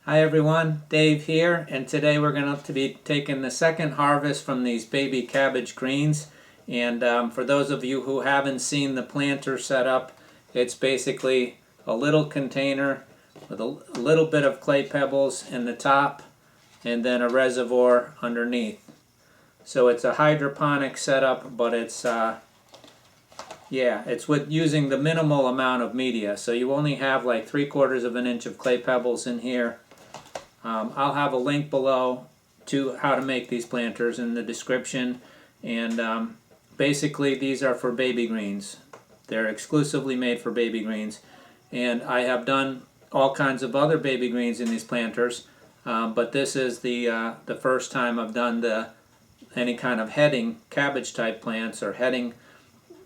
Hi everyone, Dave here, and today we're going to be taking the second harvest from these baby cabbage greens. And for those of you who haven't seen the planter setup, it's basically a little container with a little bit of clay pebbles in the top and then a reservoir underneath. So it's a hydroponic setup, but it's with using the minimal amount of media. So you only have like 3/4 of an inch of clay pebbles in here. I'll have a link below to how to make these planters in the description, and basically these are for baby greens. They're exclusively made for baby greens, and I have done all kinds of other baby greens in these planters, but this is the first time I've done any kind of heading cabbage type plants or heading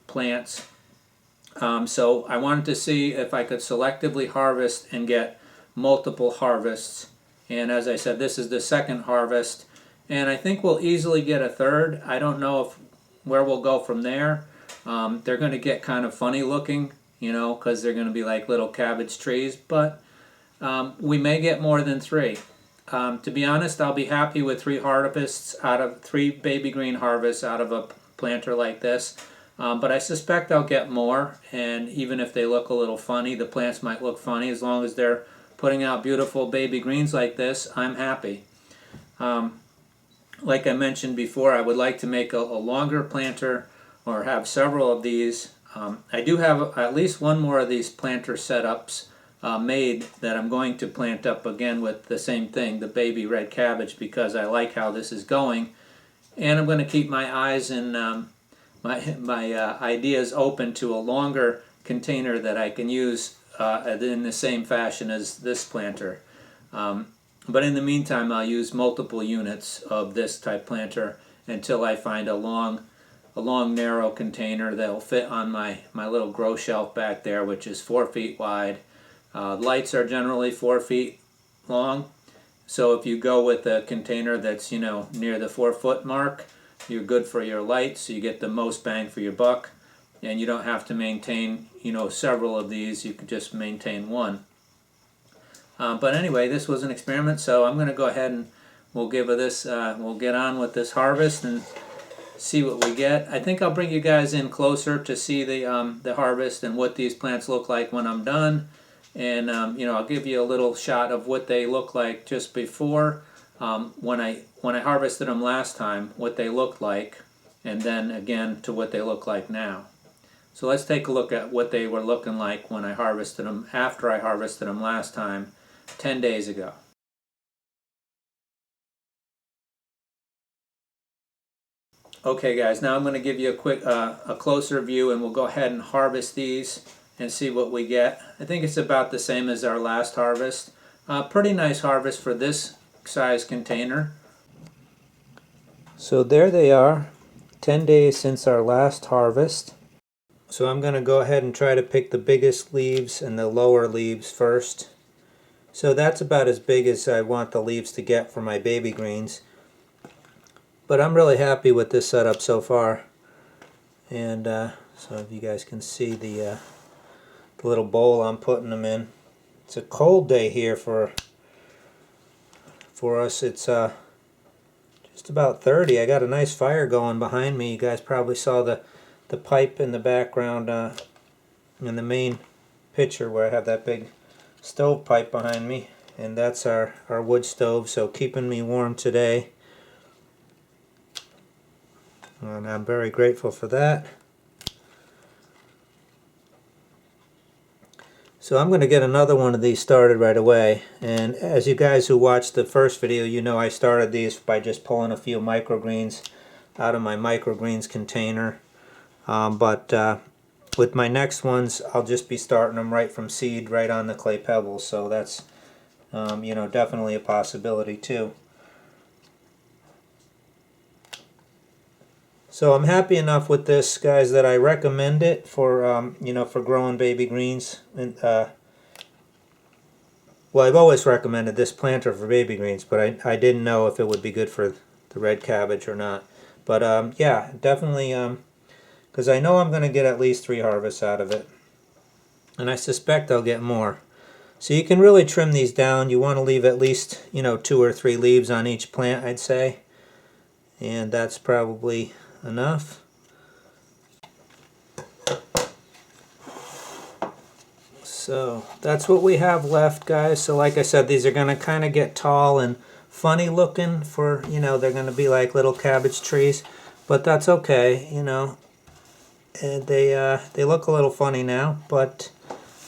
plants. So I wanted to see if I could selectively harvest and get multiple harvests. And as I said, this is the second harvest, and I think we'll easily get a third. I don't know where we'll go from there. They're going to get kind of funny looking, because they're going to be like little cabbage trees, but we may get more than 3. To be honest, I'll be happy with 3 baby green harvests out of a planter like this. But I suspect I'll get more, and even if they look a little funny, the plants might look funny, as long as they're putting out beautiful baby greens like this, I'm happy. Like I mentioned before, I would like to make a longer planter or have several of these. I do have at least one more of these planter setups made that I'm going to plant up again with the same thing, the baby red cabbage, because I like how this is going. And I'm going to keep my eyes and my ideas open to a longer container that I can use in the same fashion as this planter. But in the meantime, I'll use multiple units of this type planter until I find a long narrow container that will fit on my little grow shelf back there, which is 4 feet wide. Lights are generally 4 feet long, so if you go with a container that's near the 4-foot mark, you're good for your lights, so you get the most bang for your buck, and you don't have to maintain several of these. You can just maintain one. But anyway, this was an experiment, so I'm going to go ahead and we'll get on with this harvest and see what we get. I think I'll bring you guys in closer to see the harvest and what these plants look like when I'm done, and I'll give you a little shot of what they look like just before when I harvested them last time, what they looked like, and then again to what they look like now. So let's take a look at what they were looking like when I harvested them, after I harvested them last time, 10 days ago. Okay guys, now I'm going to give you a closer view, and we'll go ahead and harvest these and see what we get. I think it's about the same as our last harvest. Pretty nice harvest for this size container. So there they are, 10 days since our last harvest. So I'm going to go ahead and try to pick the biggest leaves and the lower leaves first. So that's about as big as I want the leaves to get for my baby greens. But I'm really happy with this setup so far. And so if you guys can see the little bowl I'm putting them in. It's a cold day here for us. It's just about 30. I got a nice fire going behind me. You guys probably saw the pipe in the background in the main picture where I have that big stove pipe behind me, and that's our wood stove, so keeping me warm today, and I'm very grateful for that. So I'm going to get another one of these started right away, and as you guys who watched the first video, I started these by just pulling a few microgreens out of my microgreens container. But with my next ones, I'll just be starting them right from seed, right on the clay pebbles. So that's, definitely a possibility too. So I'm happy enough with this, guys, that I recommend it for, for growing baby greens. And well, I've always recommended this planter for baby greens, but I didn't know if it would be good for the red cabbage or not. But yeah, definitely. Because I know I'm going to get at least 3 harvests out of it, and I suspect I'll get more. So you can really trim these down. You want to leave at least, 2 or 3 leaves on each plant, I'd say. And that's probably enough. So that's what we have left, guys. So like I said, these are going to kind of get tall and funny looking for, they're going to be like little cabbage trees. But that's okay, And they look a little funny now, but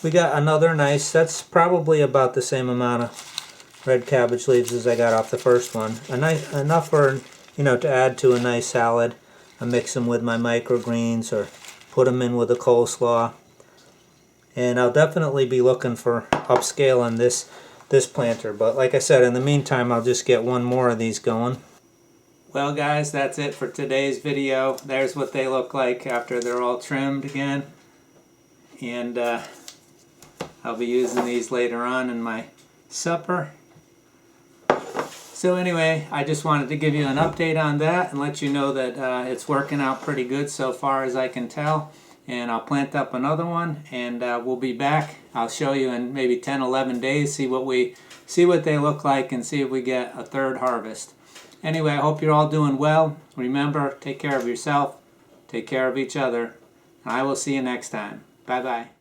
we got another nice, that's probably about the same amount of red cabbage leaves as I got off the first one. Enough for, to add to a nice salad. I mix them with my microgreens or put them in with a coleslaw. And I'll definitely be looking for upscale on this planter. But like I said, in the meantime, I'll just get one more of these going. Well guys, that's it for today's video. There's what they look like after they're all trimmed again. And I'll be using these later on in my supper. So anyway, I just wanted to give you an update on that and let you know that it's working out pretty good so far as I can tell. And I'll plant up another one, and we'll be back. I'll show you in maybe 10-11 days, see what they look like, and see if we get a third harvest. Anyway, I hope you're all doing well. Remember, take care of yourself, take care of each other, and I will see you next time. Bye-bye.